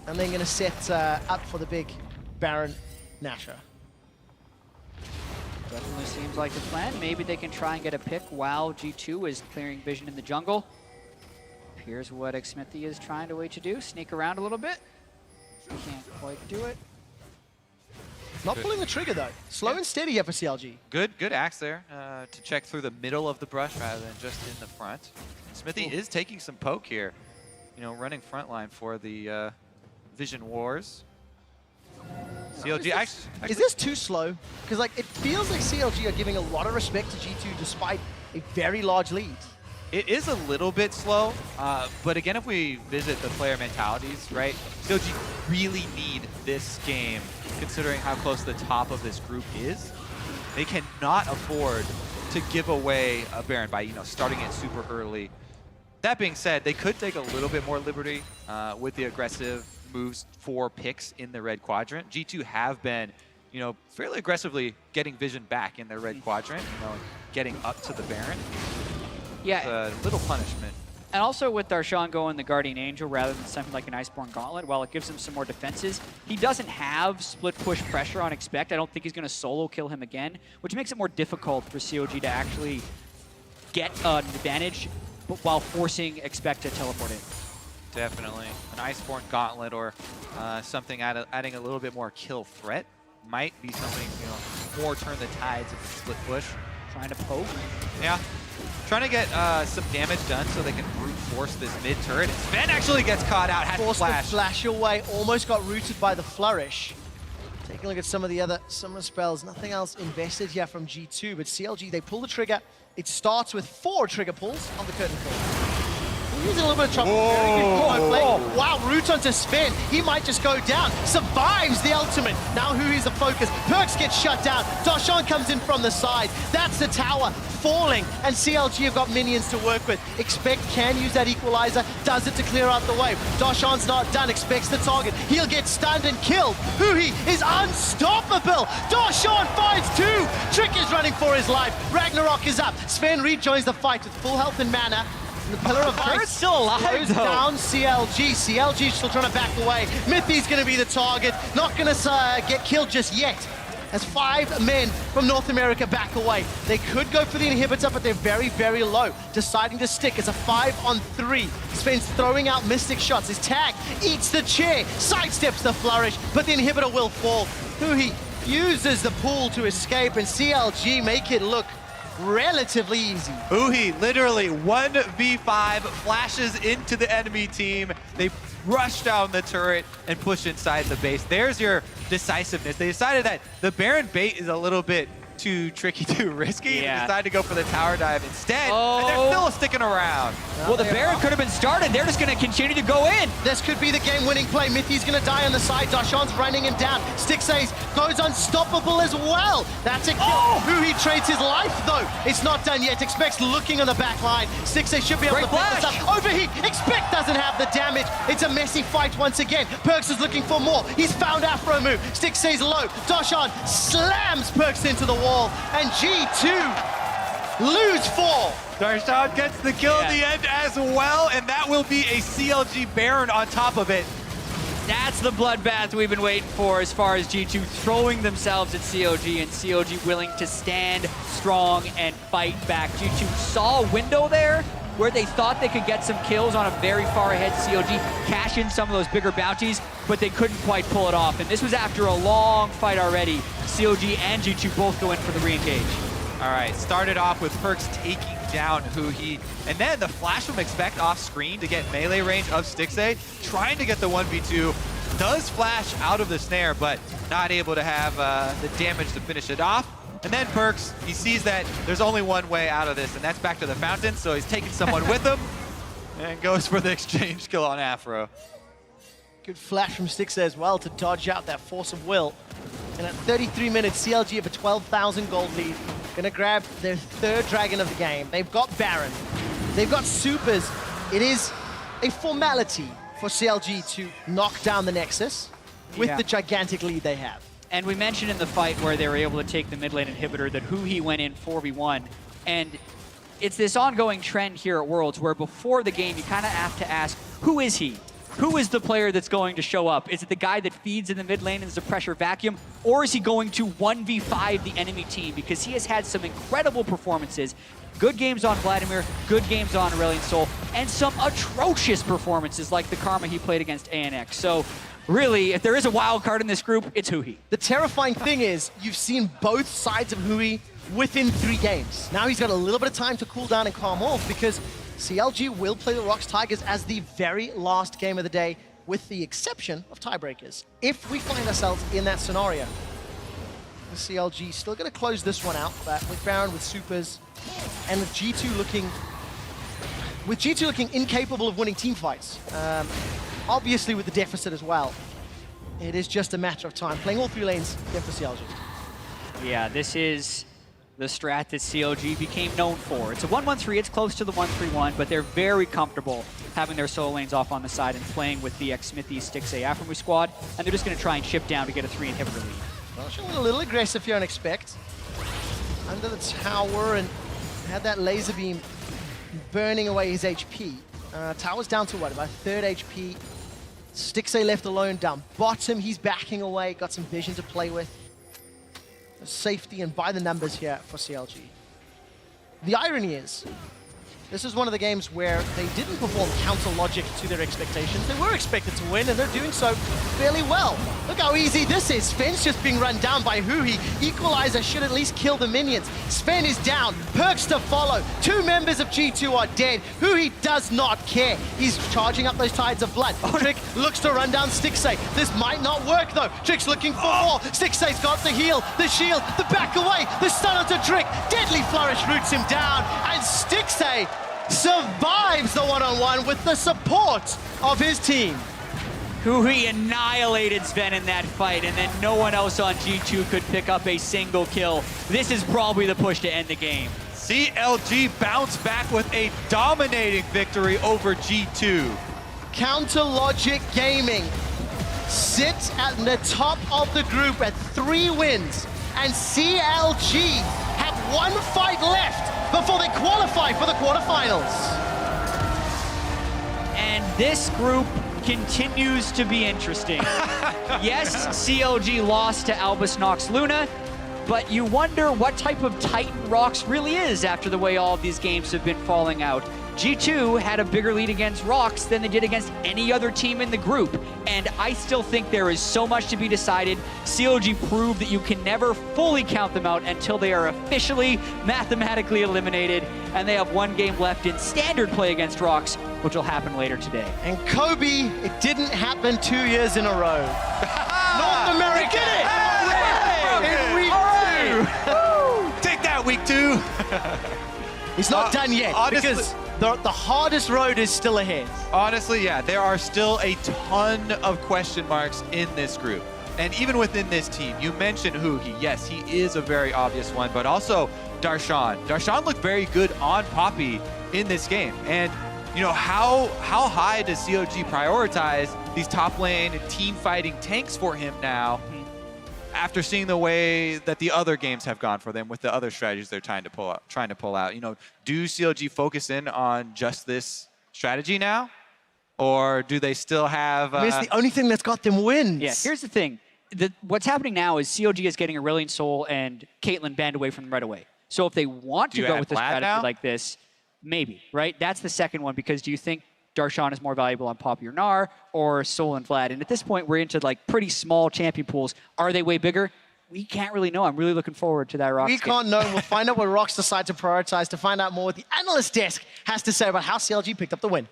and then gonna set up for the big Baron Nasher. Definitely seems like the plan. Maybe they can try and get a pick while G2 is clearing vision in the jungle. Here's what Xmithy is trying to wait to do. Sneak around a little bit. Can't quite do it. Not pulling the trigger though. Slow and steady here for CLG. Good axe there to check through the middle of the brush rather than just in the front. Smithy is taking some poke here, you know, running front line for the Vision Wars. CLG actually, is this too slow? Because like it feels like CLG are giving a lot of respect to G2 despite a very large lead. it is a little bit slow, but again, if we visit the player mentalities, right, CLG really need this game, considering how close the top of this group is. They cannot afford to give away a Baron by, you know, starting it super early. That being said, they could take a little bit more liberty with the aggressive moves for picks in the red quadrant. G2 have been, you know, fairly aggressively getting vision back in their red quadrant, you know, getting up to the Baron. Yeah. It's a little punishment. And also with Darshan going the Guardian Angel rather than something like an Iceborne Gauntlet, while it gives him some more defenses, he doesn't have split push pressure on Expect. I don't think he's going to solo kill him again, which makes it more difficult for COG to actually get an advantage while forcing Expect to teleport in. Definitely. An Iceborne Gauntlet or something adding a little bit more kill threat might be something, you know, more turn the tides of the split push. Trying to poke. Yeah. Trying to get some damage done so they can brute force this mid turret. And Sven actually gets caught out, has to Forced flash. the flash away, almost got rooted by the flourish. Taking a look at some of the other summer spells, nothing else invested here from G2, but CLG, they pull the trigger. It starts with 4 trigger pulls on the curtain call. He's in a little bit of trouble. Very good combo play. Wow, root onto Sven. He might just go down. Survives the ultimate. Now who is the focus? Perks gets shut down. Darshan comes in from the side. That's the tower falling. And CLG have got minions to work with. Expect can use that equalizer. Does it to clear out the wave. Darshan's not done. Expects the target. He'll get stunned and killed. Huhi is unstoppable. Darshan finds 2. Trick is running for his life. Ragnarok is up. Sven rejoins the fight with full health and mana. The Pillar of Ice Turret's still alive, goes though. down CLG. CLG still trying to back away. Mythy's going to be the target. Not going to get killed just yet. As 5 men from North America back away. They could go for the inhibitor, but they're very, very low. Deciding to stick. It's a 5-on-3. Sven's throwing out mystic shots. His tag eats the chair. Sidesteps the flourish, but the inhibitor will fall. Huhi uses the pool to escape, and CLG make it look relatively easy. Uhi literally 1v5 flashes into the enemy team. They rush down the turret and push inside the base. There's your decisiveness. They decided that the Baron bait is a little bit too tricky, too risky. Yeah. They decide to go for the tower dive instead, and they're still sticking around. Well, the Baron could have been started. They're just going to continue to go in. This could be the game-winning play. Mithy's going to die on the side. Dashan's running him down. Stixace goes unstoppable as well. That's a kill. Huhi trades his life, though. It's not done yet. Expect's looking on the back line. Stixace should be able Great to pick this flash. up. Overheat. Expect doesn't have the damage. It's a messy fight once again. Perks is looking for more. He's found Afro move. Stixace low. Dashan slams Perks into the wall. And G2 lose 4. Darshan gets the kill at the end as well, and that will be a CLG Baron on top of it. That's the bloodbath we've been waiting for as far as G2 throwing themselves at CLG and CLG willing to stand strong and fight back. G2 saw a window there where they thought they could get some kills on a very far ahead CLG, cash in some of those bigger bounties, but they couldn't quite pull it off. And this was after a long fight already. CLG and G2 both go in for the re-engage. All right, started off with Perks taking down Huhi, and then the flash from Expect off screen to get melee range of Stixace, trying to get the 1v2, does flash out of the snare, but not able to have the damage to finish it off. And then Perks, he sees that there's only one way out of this, and that's back to the fountain, so he's taking someone with him, and goes for the exchange kill on Afro. Good flash from Stixace as well to dodge out that force of will. And at 33 minutes, CLG have a 12,000 gold lead. Gonna grab their 3rd dragon of the game. They've got Baron. They've got supers. It is a formality for CLG to knock down the Nexus with the gigantic lead they have. And we mentioned in the fight where they were able to take the mid lane inhibitor that Huhi went in 4v1. And it's this ongoing trend here at Worlds where before the game, you kind of have to ask, who is he? Who is the player that's going to show up? Is it the guy that feeds in the mid lane and is a pressure vacuum? Or is he going to 1v5 the enemy team? Because he has had some incredible performances. Good games on Vladimir, good games on Aurelion Sol, and some atrocious performances like the Karma he played against ANX. So really, if there is a wild card in this group, it's Huhi. The terrifying thing is you've seen both sides of Huhi within 3 games. Now he's got a little bit of time to cool down and calm off because CLG will play the Rocks Tigers as the very last game of the day, with the exception of tiebreakers. If we find ourselves in that scenario, the CLG still going to close this one out, but with Baron, with supers, and with G2 looking incapable of winning team fights. Obviously with the deficit as well. It is just a matter of time. Playing all 3 lanes here for CLG. Yeah, this is the strat that CLG became known for. It's a 1-1-3, it's close to the 1-3-1, but they're very comfortable having their solo lanes off on the side and playing with the Smithy, Stixace, Afromu squad, and they're just going to try and chip down to get a 3 inhibitor lead. Well, showing a little aggressive here on Expect. Under the tower and had that laser beam burning away his HP. Tower's down to what, about 3rd HP. Stixace left alone down bottom. He's backing away, got some vision to play with. Safety and by the numbers here for CLG. The irony is, this is one of the games where they didn't perform counter logic to their expectations. They were expected to win, and they're doing so fairly well. Look how easy this is. Sven's just being run down by Huhi. Equalizer should at least kill the minions. Sven is down. Perks to follow. 2 members of G2 are dead. Huhi does not care. He's charging up those tides of blood. Trick looks to run down Stixace. This might not work, though. Trick's looking for more. Stixace's got the heal, the shield, the back away, the stun onto Trick. Deadly Flourish roots him down, and Stixace survives the one-on-one with the support of his team. Huhi annihilated Sven in that fight, and then no one else on G2 could pick up a single kill. This is probably the push to end the game. CLG bounced back with a dominating victory over G2. Counter Logic Gaming sit at the top of the group at 3 wins, and CLG have 1 fight left before they qualify for the quarterfinals. And this group continues to be interesting. Yes, CLG lost to Albus Nox Luna, but you wonder what type of Titan Rox really is after the way all of these games have been falling out. G2 had a bigger lead against Rox than they did against any other team in the group, and I still think there is so much to be decided. CLG proved that you can never fully count them out until they are officially mathematically eliminated, and they have 1 game left in standard play against Rox, which will happen later today. And Kobe, it didn't happen 2 years in a row. North America in week 2. G2. He's not done yet. Honestly, Because the hardest road is still ahead. honestly, yeah, there are still a ton of question marks in this group. And even within this team, you mentioned Hugi. Yes, he is a very obvious one, but also Darshan. Darshan looked very good on Poppy in this game. And, you know, how high does COG prioritize these top lane and team fighting tanks for him now after seeing the way that the other games have gone for them with the other strategies they're trying to pull out? You know, do COG focus in on just this strategy now? Or do they still have... I mean, it's the only thing that's got them wins. Yeah, here's the thing. What's happening now is COG is getting Aurelion Sol and Caitlyn banned away from them right away. So if they want to go with a strategy like this, maybe, right? That's the second one, because do you think Darshan is more valuable on Poppy or Gnar, or Sol and Vlad? And at this point, we're into like pretty small champion pools. Are they way bigger? We can't really know. I'm really looking forward to that Rox We game. can't know. We'll find out what Rox decide to prioritize to find out more what the analyst desk has to say about how CLG picked up the win.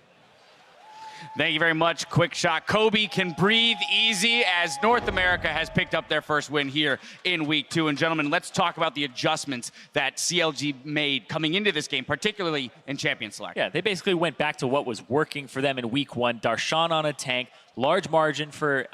Thank you very much, Quick Shot. Kobe can breathe easy as North America has picked up their first win here in week 2. And gentlemen, let's talk about the adjustments that CLG made coming into this game, particularly in Champion Select. Yeah, they basically went back to what was working for them in week 1. Darshan on a tank, large margin for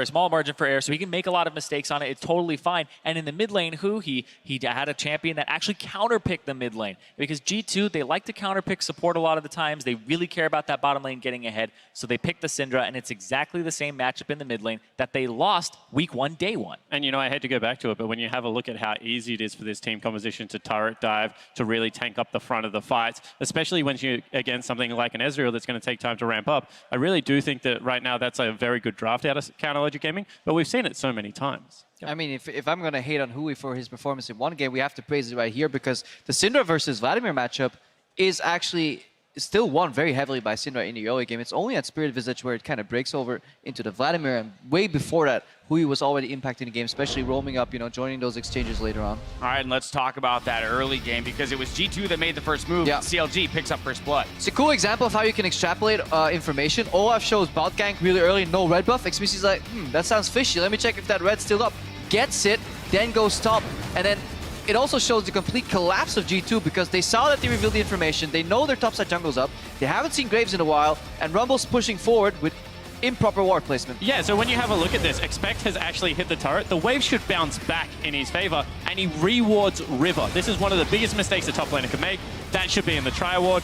small margin for air, so he can make a lot of mistakes on it. It's totally fine. And in the mid lane, he had a champion that actually counterpicked the mid lane, because G2, they like to counterpick support a lot of the times. They really care about that bottom lane getting ahead, so they picked the Syndra, and it's exactly the same matchup in the mid lane that they lost week 1, day 1. And, you know, I hate to go back to it, but when you have a look at how easy it is for this team composition to turret dive, to really tank up the front of the fights, especially when you're against something like an Ezreal that's going to take time to ramp up, I really do think that right now that's a very good draft out of Counter Logic Gaming, but we've seen it so many times. I mean, if I'm going to hate on Hui for his performance in one game, we have to praise it right here, because the Syndra versus Vladimir matchup is actually still won very heavily by Syndra in the early game. It's only at Spirit Visage where it kind of breaks over into the Vladimir, and way before that, Hui was already impacting the game, especially roaming up, you know, joining those exchanges later on. All right, and let's talk about that early game, because it was G2 that made the first move, Yeah. and CLG picks up first blood. It's a cool example of how you can extrapolate information. Olaf shows bot gank really early, no red buff. XBC's like, that sounds fishy. Let me check if that red's still up. Gets it, then goes top, and then it also shows the complete collapse of G2, because they saw that they revealed the information. They know their topside jungle's up. They haven't seen Graves in a while, and Rumble's pushing forward with improper ward placement. Yeah, so when you have a look at this, Expect has actually hit the turret. The wave should bounce back in his favor, and he rewards River. This is one of the biggest mistakes a top laner can make. That should be in the tri-ward.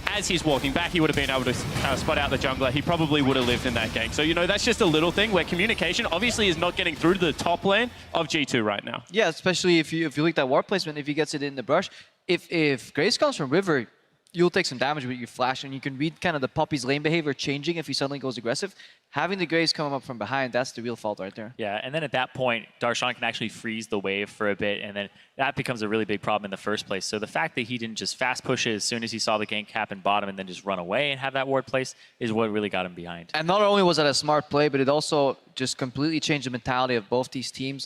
As he's walking back, he would have been able to spot out the jungler. He probably would have lived in that gank. So, you know, that's just a little thing where communication obviously is not getting through to the top lane of G2 right now. Yeah, especially if you look at that ward placement, if he gets it in the brush. If Graves comes from River, you'll take some damage with your flash, and you can read kind of the Poppy's lane behavior changing if he suddenly goes aggressive. Having the Graves come up from behind, that's the real fault right there. Yeah, and then at that point, Darshan can actually freeze the wave for a bit, and then that becomes a really big problem in the first place. So the fact that he didn't just fast push it as soon as he saw the gank happen bottom and then just run away and have that ward placed is what really got him behind. And not only was that a smart play, but it also just completely changed the mentality of both these teams.